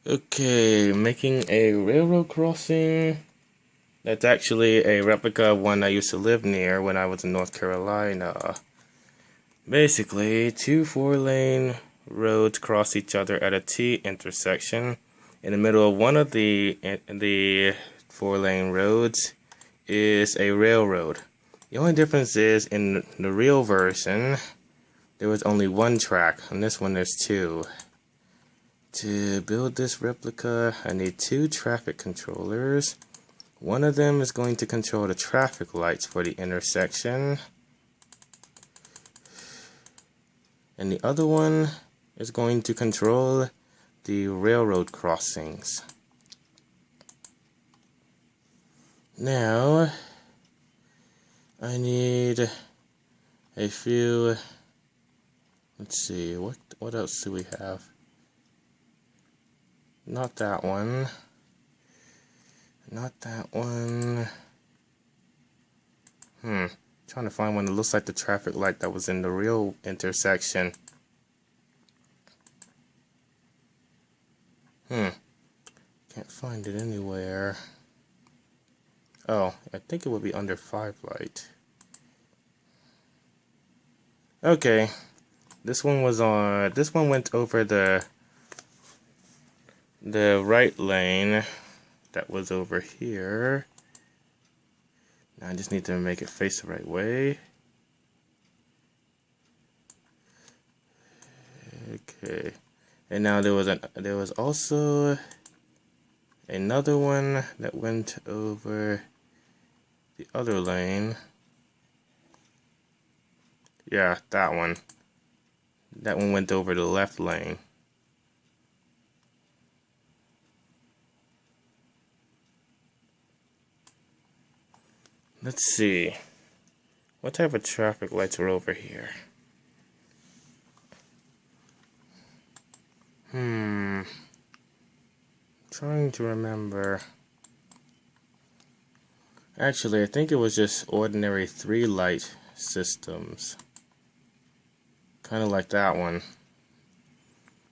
Okay, making a railroad crossing. That's actually a replica of one I used to live near when I was in North Carolina. Basically, two 4-lane roads cross each other at a T intersection. In the middle of one of the 4-lane roads is a railroad. The only difference is in the real version, there was only one track. On this one, there's two. To build this replica, I need two traffic controllers. One of them is going to control the traffic lights for the intersection, and the other one is going to control the railroad crossings. Now, I need a few, let's see, what else do we have? Not that one. Not that one. Trying to find one that looks like the traffic light that was in the real intersection. Can't find it anywhere. Oh, I think it would be under 5 light. Okay. This one went over the right lane that was over here. Now I just need to make it face the right way. Okay. And now there was also another one that went over the other lane. Yeah, that one. That one went over the left lane. Let's see. What type of traffic lights are over here? Trying to remember. Actually, I think it was just ordinary 3-light systems. Kind of like that one.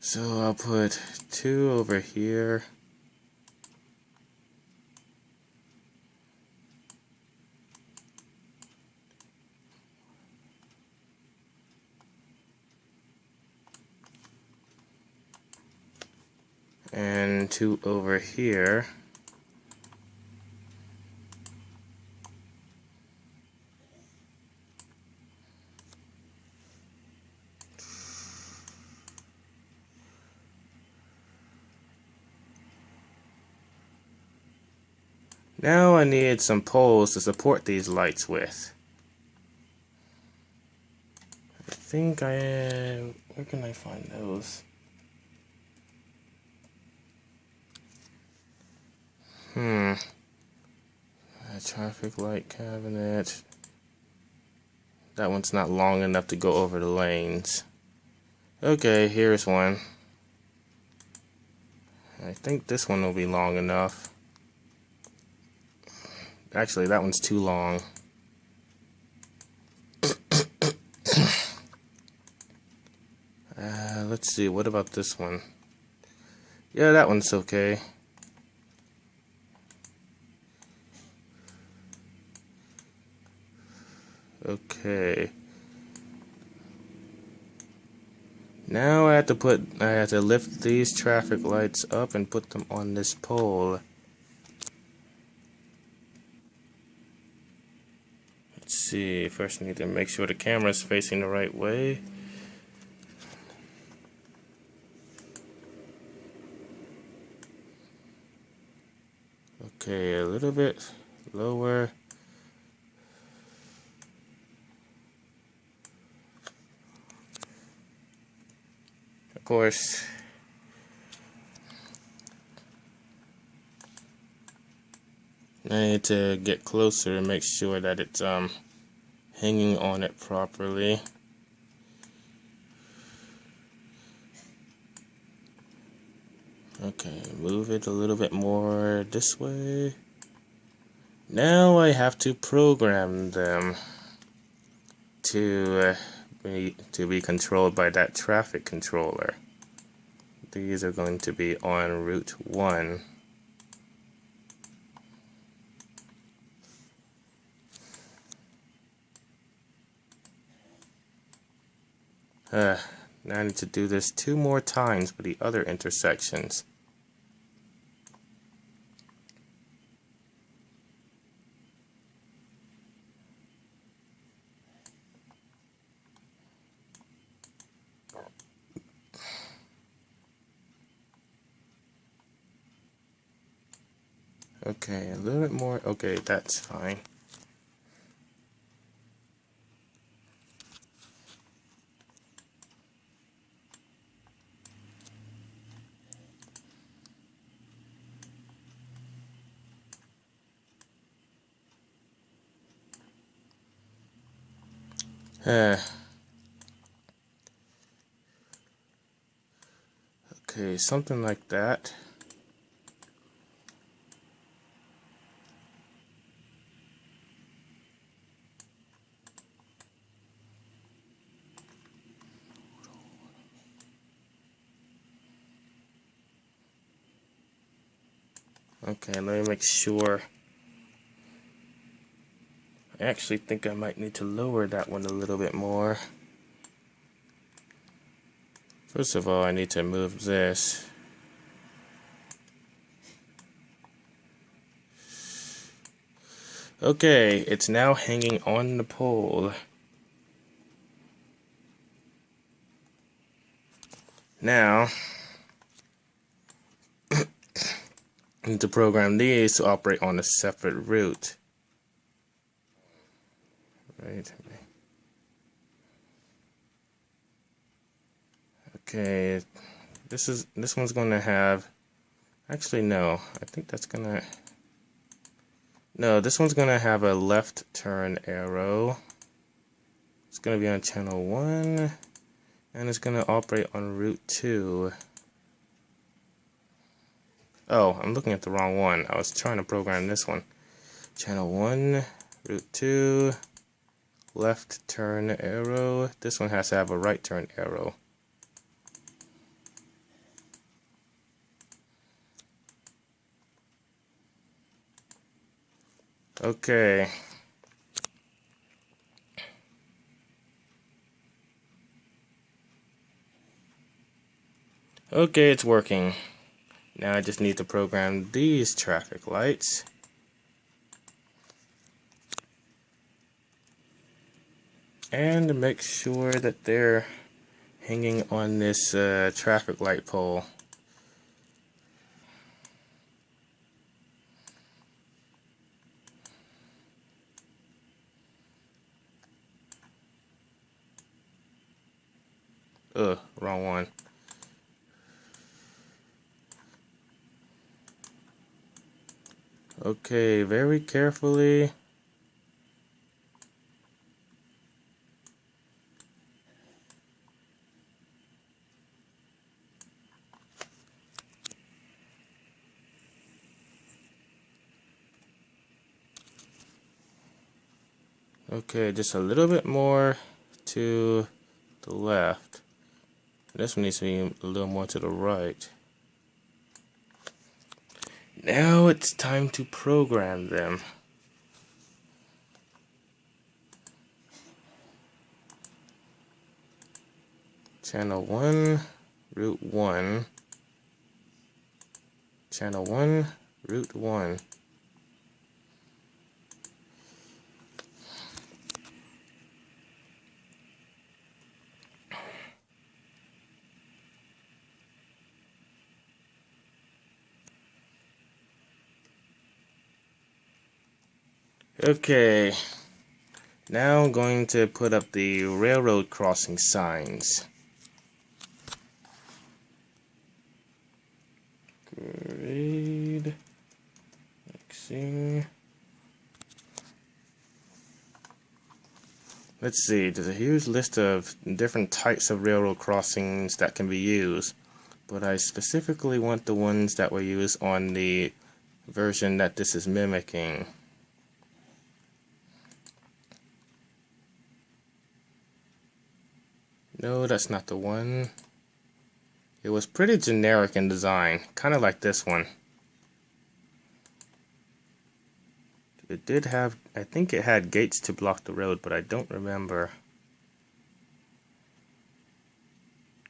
So I'll put 2 over here. And 2 over here. Now I need some poles to support these lights with. I think where can I find those? A traffic light cabinet. That one's not long enough to go over the lanes. Okay, here's one. I think this one will be long enough. Actually, that one's too long. Let's see, what about this one? Yeah, that one's okay. Okay. Now I have to lift these traffic lights up and put them on this pole. Let's see, first I need to make sure the camera is facing the right way. Okay, a little bit lower. Of course, I need to get closer and make sure that it's hanging on it properly. Okay, move it a little bit more this way. Now I have to program them to be controlled by that traffic controller. these are going to be on Route 1. Now I need to do this 2 more times for the other intersections. Okay, a little bit more. Okay, that's fine. Okay, something like that. Okay, let me make sure. I actually think I might need to lower that one a little bit more. First of all, I need to move this. Okay, it's now hanging on the pole. Now, I need to program these to operate on a separate route. Right. Okay, this one's gonna have. Actually, no. I think that's gonna. No, this one's gonna have a left turn arrow. It's gonna be on channel 1, and it's gonna operate on route 2. Oh, I'm looking at the wrong one. I was trying to program this one. Channel 1, route 2, left turn arrow. This one has to have a right turn arrow. Okay. Okay, it's working. Now I just need to program these traffic lights. And make sure that they're hanging on this traffic light pole. Ugh, wrong one. Okay, very carefully. Okay, just a little bit more to the left. This one needs to be a little more to the right. Now it's time to program them. Channel 1, route 1. Channel 1, route 1. Okay, now I'm going to put up the railroad crossing signs. Grade mixing. Let's see, there's a huge list of different types of railroad crossings that can be used, but I specifically want the ones that were used on the version that this is mimicking. No, that's not the one. It was pretty generic in design, kind of like this one. It did have, I think it had gates to block the road, but I don't remember.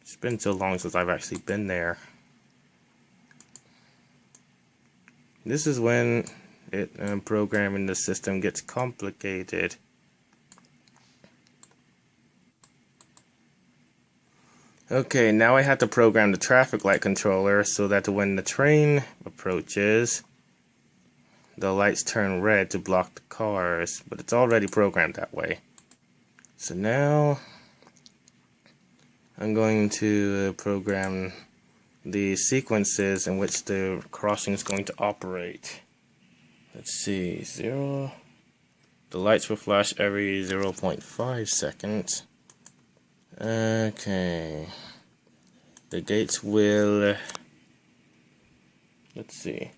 It's been so long since I've actually been there. This is when programming the system gets complicated. Okay, now I have to program the traffic light controller so that when the train approaches, the lights turn red to block the cars, but it's already programmed that way. So now I'm going to program the sequences in which the crossing is going to operate. Let's see, 0. The lights will flash every 0.5 seconds. Okay. The gates will, let's see.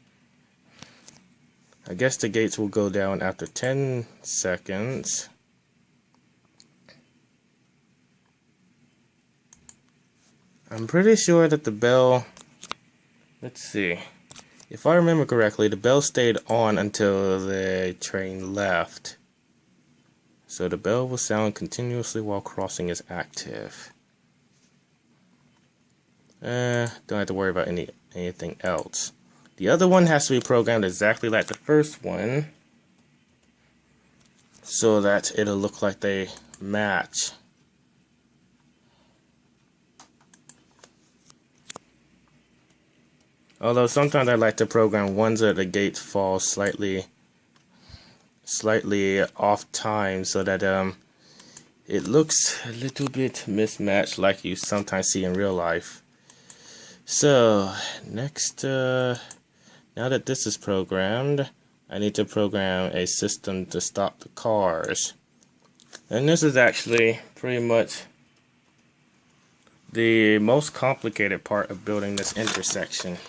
I guess the gates will go down after 10 seconds. I'm pretty sure that the bell, let's see. If I remember correctly, the bell stayed on until the train left. So the bell will sound continuously while crossing is active. Don't have to worry about anything else. The other one has to be programmed exactly like the first one, so that it'll look like they match. Although sometimes I like to program ones that the gates fall slightly off time so that it looks a little bit mismatched like you sometimes see in real life. So next, now that this is programmed, I need to program a system to stop the cars. And this is actually pretty much the most complicated part of building this intersection.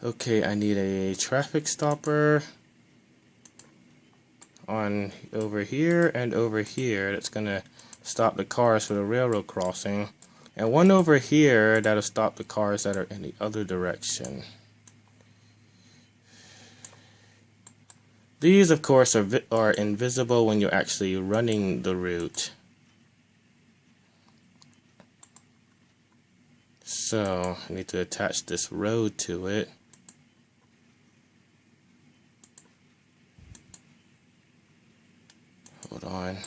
Okay, I need a traffic stopper on over here and over here that's gonna stop the cars for the railroad crossing, and one over here that'll stop the cars that are in the other direction. These, of course, are invisible when you're actually running the route. So I need to attach this road to it. Hold on.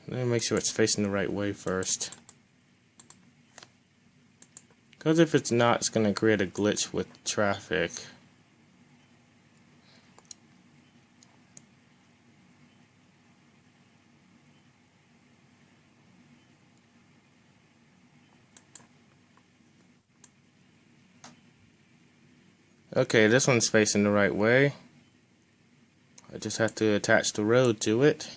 Let me make sure it's facing the right way first. Because if it's not, it's going to create a glitch with traffic. Okay, this one's facing the right way. I just have to attach the road to it.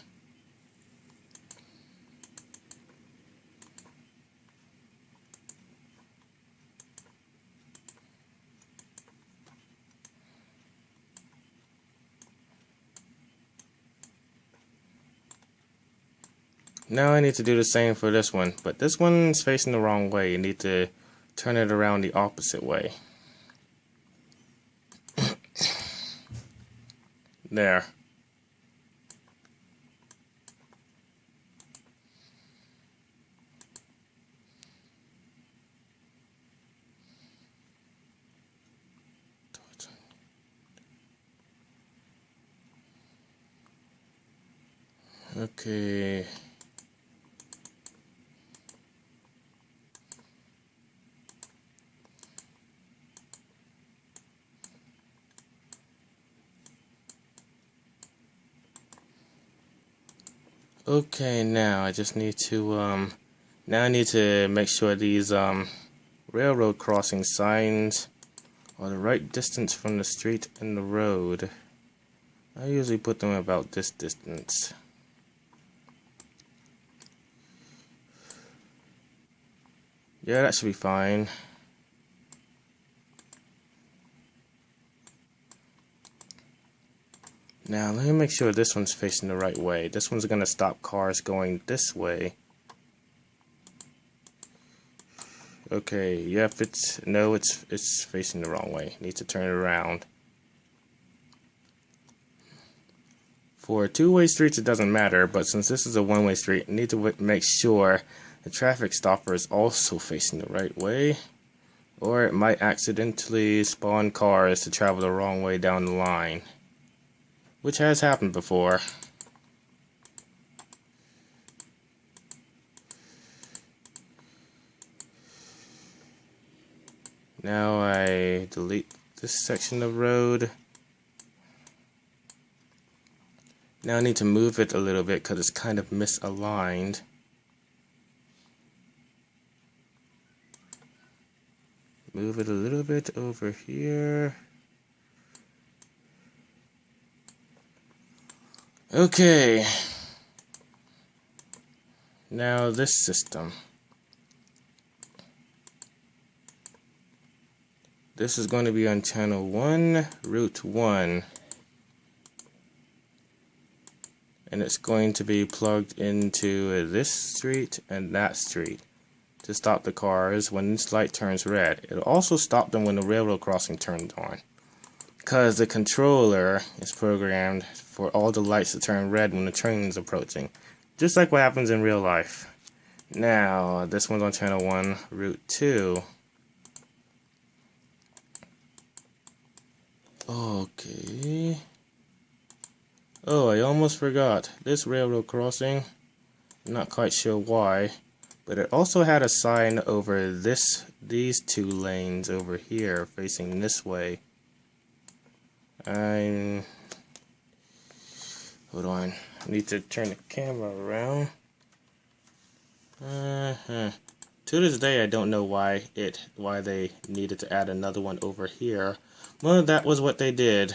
Now I need to do the same for this one, but this one's facing the wrong way. You need to turn it around the opposite way. There. Okay. Okay, now I just need to now I need to make sure these railroad crossing signs are the right distance from the street and the road. I usually put them about this distance. Yeah, that should be fine. Now let me make sure this one's facing the right way. This one's gonna stop cars going this way. Okay, yep, it's facing the wrong way. Need to turn it around. For two-way streets it doesn't matter, but since this is a one-way street, I need to make sure the traffic stopper is also facing the right way, or it might accidentally spawn cars to travel the wrong way down the line, which has happened before. Now I delete this section of road. Now I need to move it a little bit because it's kind of misaligned. Move it a little bit over here. Okay. Now this system. This is going to be on channel 1, route 1. And it's going to be plugged into this street and that street to stop the cars when this light turns red. It'll also stop them when the railroad crossing turns on, because the controller is programmed for all the lights to turn red when the train is approaching, just like what happens in real life. Now this one's on channel 1, route 2. Okay. Oh, I almost forgot. This railroad crossing, I'm not quite sure why, but it also had a sign over these two lanes over here facing this way. Hold on. I need to turn the camera around. To this day, I don't know why they needed to add another one over here. Well, that was what they did.